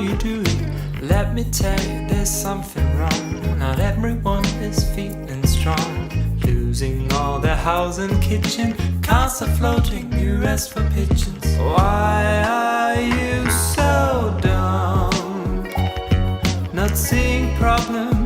you doing? Let me tell you, there's something wrong. Not everyone is feeling strong. Losing all their house and kitchen, cars are floating, you rest for pigeons. Why are you so dumb? Not seeing problems